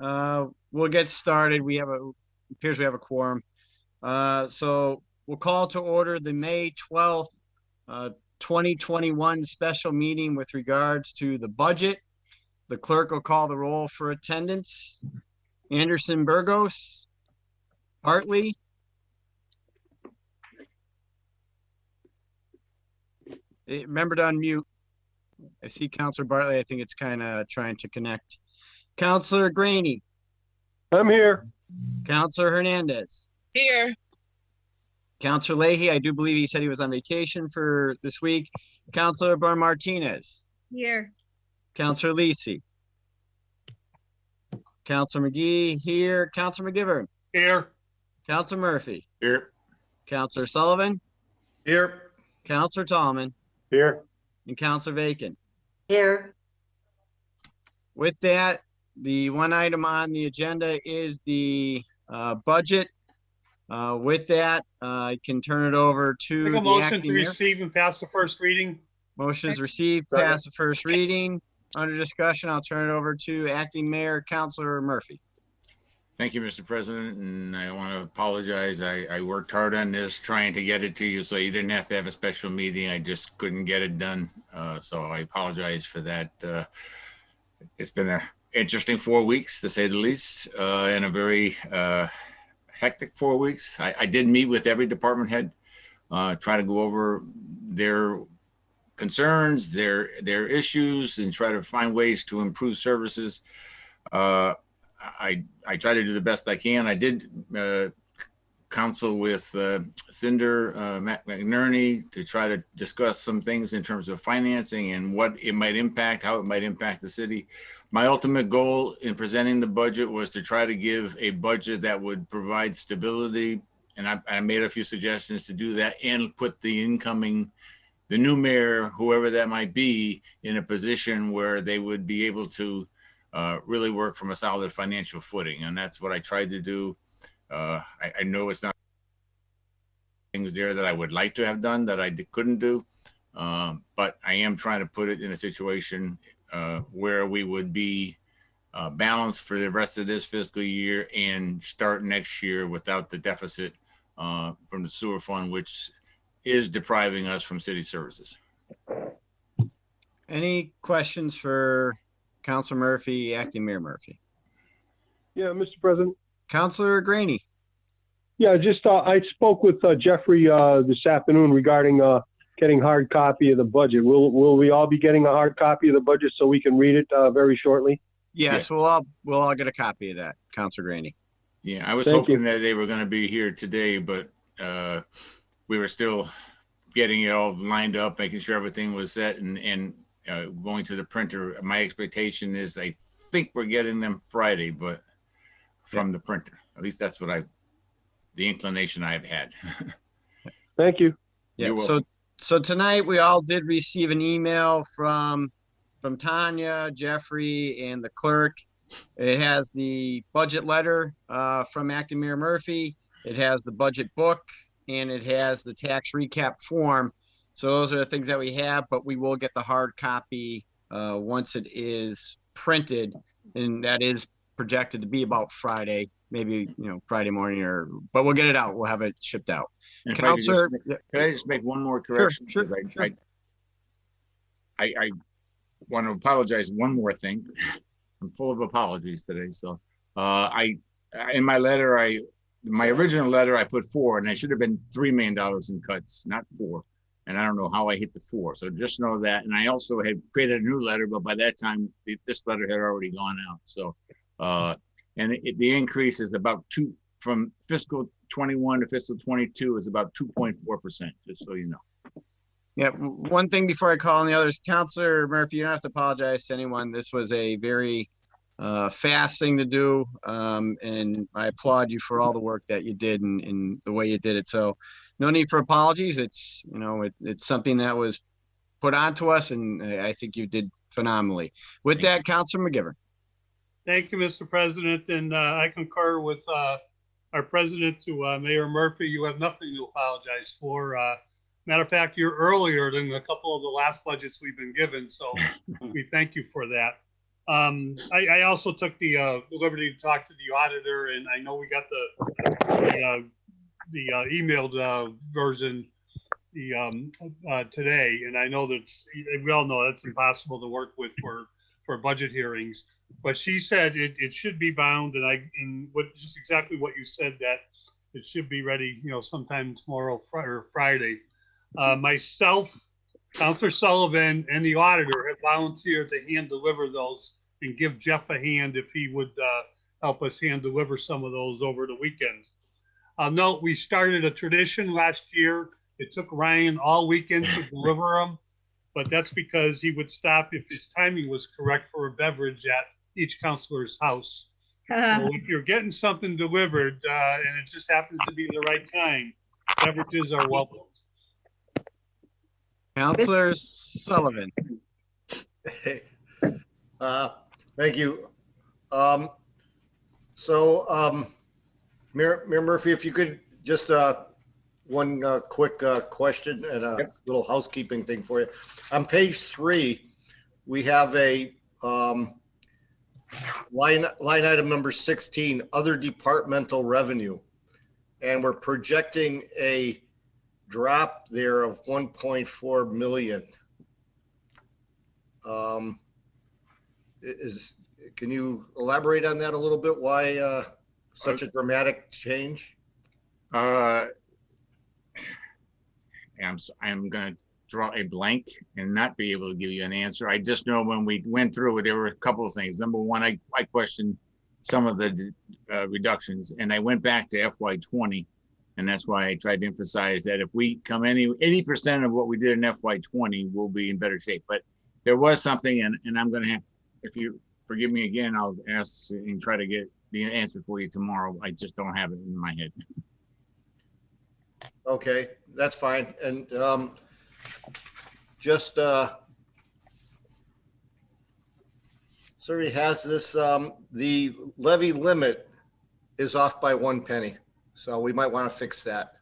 We'll get started. Appears we have a quorum. So we'll call to order the May 12th, 2021 special meeting with regards to the budget. The clerk will call the roll for attendance. Anderson Burgos, Hartley. Remember to unmute. I see Counselor Bartley. I think it's kind of trying to connect. Counselor Graney. I'm here. Counselor Hernandez. Here. Counselor Leahy, I do believe he said he was on vacation for this week. Counselor Bar Martinez. Here. Counselor Lisi. Counselor McGee here. Counselor McGivern. Here. Counselor Murphy. Here. Counselor Sullivan. Here. Counselor Tallman. Here. And Counselor Bacon. Here. With that, the one item on the agenda is the budget. With that, I can turn it over to Make a the motion acting to mayor. receive and pass the first reading. Motion is received, pass the first reading. Under discussion, I'll turn it over to acting mayor, Counselor Murphy. Thank you, Mr. President, and I want to apologize. I worked hard on this, trying to get it to you, so you didn't have to have a special meeting. I just couldn't get it done, so I apologize for that. It's been an interesting 4 weeks, to say the least, and a very hectic 4 weeks. I did meet with every department head, try to go over their concerns, their issues, and try to find ways to improve services. I try to do the best I can. I did counsel with Cinder McNerney to try to discuss some things in terms of financing and what it might impact, how it might impact the city. My ultimate goal in presenting the budget was to try to give a budget that would provide stability. And I made a few suggestions to do that and put the new mayor, whoever that might be, in a position where they would be able to really work from a solid financial footing. And that's what I tried to do. I know it's not things there that I would like to have done that I couldn't do, but I am trying to put it in a situation where we would be balanced for the rest of this fiscal year and start next year without the deficit from the sewer fund, which is depriving us from city services. Any questions for Counselor Murphy, acting mayor Murphy? Yeah, Mr. President. Counselor Graney. Yeah, just I spoke with Jeffrey this afternoon regarding getting hard copy of the budget. Will we all be getting a hard copy of the budget so we can read it very shortly? Yes, yeah. We'll all get a copy of that, Counselor Graney. Yeah, I was hoping that they were going to be here today, but we were still getting it all lined up, making sure everything was set, and going to the printer. My expectation is I think we're getting them Friday, but from the printer. At least that's what the inclination I've had. Thank you. Yeah. So tonight we all did receive an email from Tanya, Jeffrey, and the clerk. It has the budget letter from acting mayor Murphy. It has the budget book, and it has the tax recap form. So those are the things that we have, but we will get the hard copy once it is printed, and that is projected to be about Friday, maybe Friday morning, but we'll get it out. We'll have it shipped out. And Counselor, can I just make one more correction? Sure. I want to apologize. One more thing. I'm full of apologies today. So in my letter, my original letter, I put 4, and I should have been $3 million in cuts, not 4. And I don't know how I hit the 4. So just know that. And I also had created a new letter, but by that time, this letter had already gone out. So, and the increase is about from fiscal 21 to fiscal 22 is about 2.4%, just so you know. Yeah, one thing before I call on the others, Counselor Murphy, you don't have to apologize to anyone. This was a very fast thing to do, and I applaud you for all the work that you did and the way you did it. So no need for apologies. It's it's something that was put onto us, and I think you did phenomenally. With that, Counselor McGivern. Thank you, Mr. President, and I concur with our president to Mayor Murphy. You have nothing to apologize for. Matter of fact, you're earlier than a couple of the last budgets we've been given, so we thank you for that. I also took the liberty to talk to the auditor, and I know we got the emailed version today, and I know that we all know that's impossible to work with for budget hearings. But she said it should be bound, and what just exactly what you said, that it should be ready, sometime tomorrow or Friday. Myself, Counselor Sullivan, and the auditor have volunteered to hand deliver those and give Jeff a hand if he would help us hand deliver some of those over the weekend. I'll note we started a tradition last year. It took Ryan all weekend to deliver them, but that's because he would stop if his timing was correct for a beverage at each counselor's house. So if you're getting something delivered and it just happens to be the right time, beverages are welcome. Counselor Sullivan. Thank you. Mayor Murphy, if you could just one quick question and a little housekeeping thing for you. On page 3, we have a line item number 16, other departmental revenue, and we're projecting a drop there of 1.4 million. Can you elaborate on that a little bit? Why such a dramatic change? I'm going to draw a blank and not be able to give you an answer. I just know when we went through it, there were a couple of things. Number one, I questioned some of the reductions, and I went back to FY20, and that's why I tried to emphasize that if we come 80% of what we did in FY20, we'll be in better shape. But there was something, and I'm going to have, if you forgive me again, I'll ask and try to get the answer for you tomorrow. I just don't have it in my head. Okay, that's fine. And just Surrey has this, the levy limit is off by 1 penny. So we might want to fix that.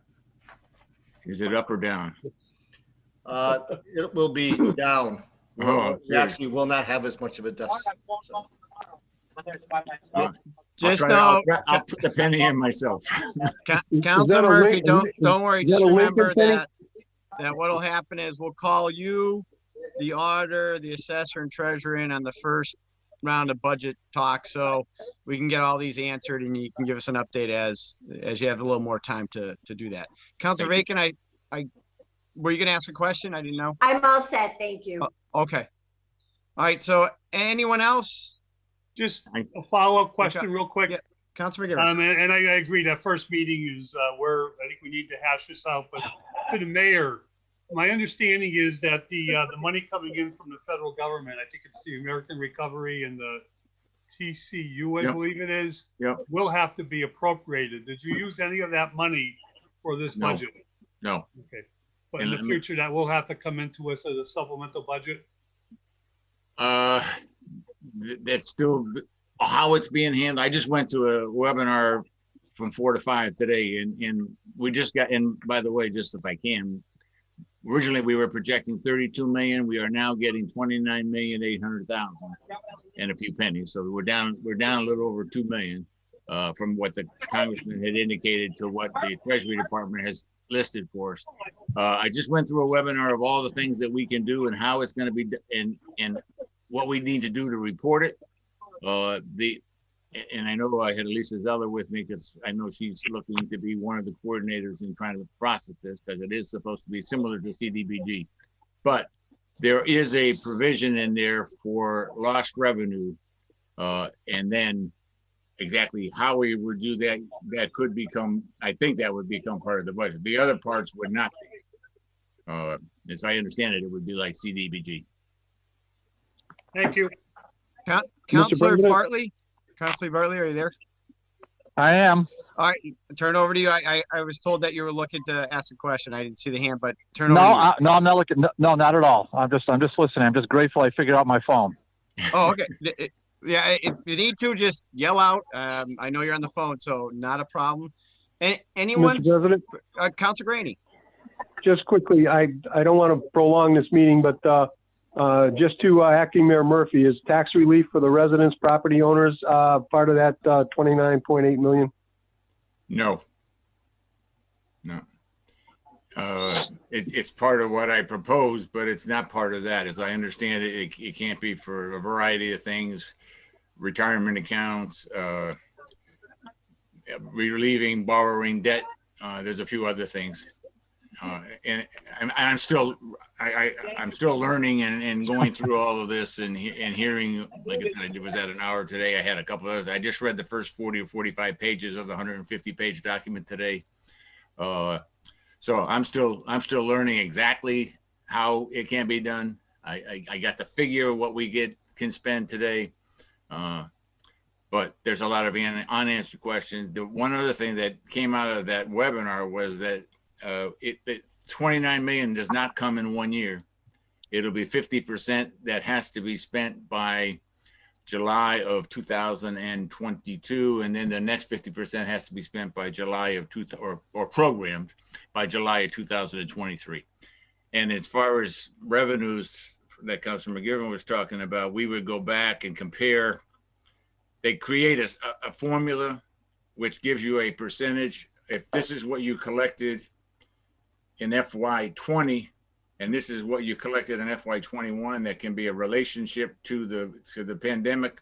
Is it up or down? It will be down. We actually will not have as much of a deficit. So. Just know, I'll put the penny in myself. Counselor Murphy, don't worry. Just remember that what'll happen is we'll call you, the auditor, the assessor, and treasurer in on the first round of budget talk, so we can get all these answered, and you can give us an update as you have a little more time to do that. Counselor Bacon, I were you going to ask a question? I didn't know. I'm all set, thank you. Okay. All right. So, anyone else? Just a follow-up question real quick. Yeah. Councilor McGivern. And I agree that first meeting is where I think we need to hash this out. But to the mayor, my understanding is that the money coming in from the federal government, I think it's the American Recovery and the TCU, I believe it is, will have to be appropriated. Did you use any of that money for this budget? No. Okay. But in the future, that will have to come into us as a supplemental budget? That's still how it's being handled. I just went to a webinar from 4 to 5 today, and we just got, and by the way, just if I can, originally we were projecting 32 million. We are now getting 29,800,000 and a few pennies. So we're down a little over 2 million from what the congressman had indicated to what the Treasury Department has listed for us. I just went through a webinar of all the things that we can do and how it's going to be, and what we need to do to report it. And I know I had Lisa Zeller with me because I know she's looking to be one of the coordinators in trying to process this, because it is supposed to be similar to CDBG. But there is a provision in there for lost revenue, and then exactly how we would do that, that could become, I think that would become part of the budget. The other parts would not. As I understand it, it would be like CDBG. Thank you. Counselor Bartley? Counselor Bartley, are you there? I am. All right, turn over to you. I was told that you were looking to ask a question. I didn't see the hand, but turn over to you. No, I'm not looking. No, not at all. I'm just listening. I'm just grateful I figured out my phone. Oh, okay. Yeah, if you need to, just yell out. I know you're on the phone, so not a problem. And anyone? Mr. President? Counselor Graney. Just quickly, I don't want to prolong this meeting, but Just to Acting Mayor Murphy, is tax relief for the residents, property owners, part of that 29.8 million? No. No. It's part of what I proposed, but it's not part of that. As I understand it, it can't be for a variety of things, retirement accounts, relieving borrowing debt. There's a few other things. And I'm still learning and going through all of this and hearing, like I said, I was at an hour today. I had a couple of others. I just read the first 40 or 45 pages of the 150-page document today. So I'm still learning exactly how it can be done. I got the figure of what we can spend today. But there's a lot of unanswered questions. The one other thing that came out of that webinar was that 29 million does not come in 1 year. It'll be 50% that has to be spent by July of 2022, and then the next 50% has to be spent by July of or programmed by July of 2023. And as far as revenues that Councilor McGivern was talking about, we would go back and compare. They create a formula which gives you a percentage. If this is what you collected in FY20, and this is what you collected in FY21, that can be a relationship to the pandemic,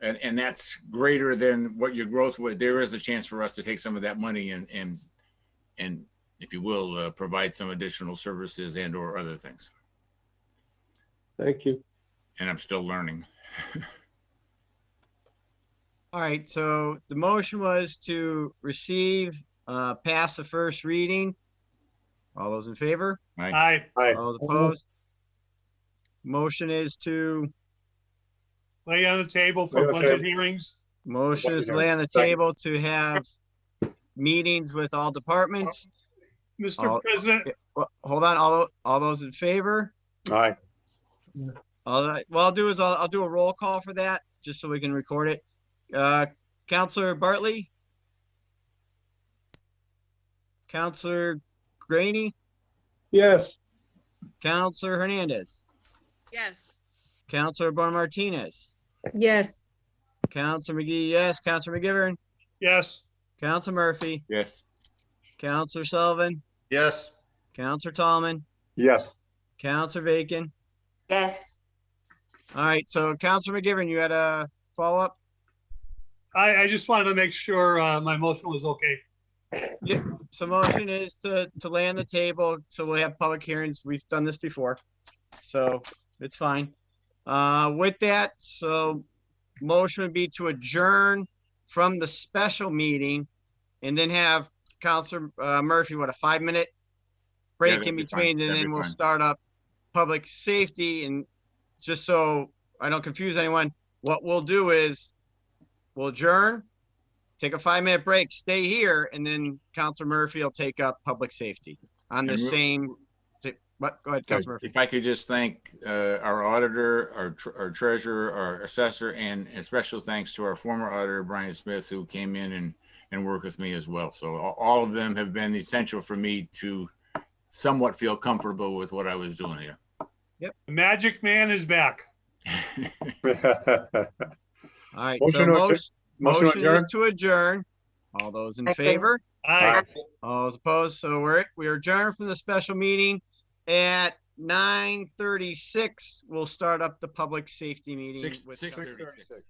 and that's greater than what your growth was. There is a chance for us to take some of that money and if you will, provide some additional services and or other things. Thank you. And I'm still learning. All right, so the motion was to receive, pass the first reading. All those in favor? Aye. All those opposed? Motion is to, Lay on the table for budget hearings. motion is to lay on the table to have meetings with all departments. Mr. President, Well, hold on, all those in favor? Aye. All right, what I'll do is I'll do a roll call for that, just so we can record it. Counselor Bartley? Counselor Graney? Yes. Counselor Hernandez? Yes. Counselor Bar Martinez? Yes. Counselor McGee, yes. Counselor McGivern? yes. Counselor Murphy? Yes. Counselor Sullivan? Yes. Counselor Tallman? Yes. Counselor Bacon? Yes. All right, so Counselor McGivern, you had a follow-up? I just wanted to make sure my motion was okay. Yep, so motion is to lay on the table, so we'll have public hearings. We've done this before, so it's fine. With that, so motion would be to adjourn from the special meeting and then have Counselor Murphy, what, a 5-minute break that'd in be fine. between, and That'd then be we'll fine. start up public safety. And just so I don't confuse anyone, what we'll do is we'll adjourn, take a 5-minute break, stay here, and then Counselor Murphy will take up public safety on the And we'll- same. What? Go ahead, Counselor Murphy. If I could just thank our auditor, our treasurer, our assessor, and a special thanks to our former auditor, Brian Smith, who came in and worked with me as well. So all of them have been essential for me to somewhat feel comfortable with what I was doing here. The magic man is back. All right, Motion so to motion is adjourn? to adjourn. All those in Second. favor? Aye. All those opposed? So we are adjourned from the special meeting at 9:36. We'll start up the public safety meeting. with- 6:36.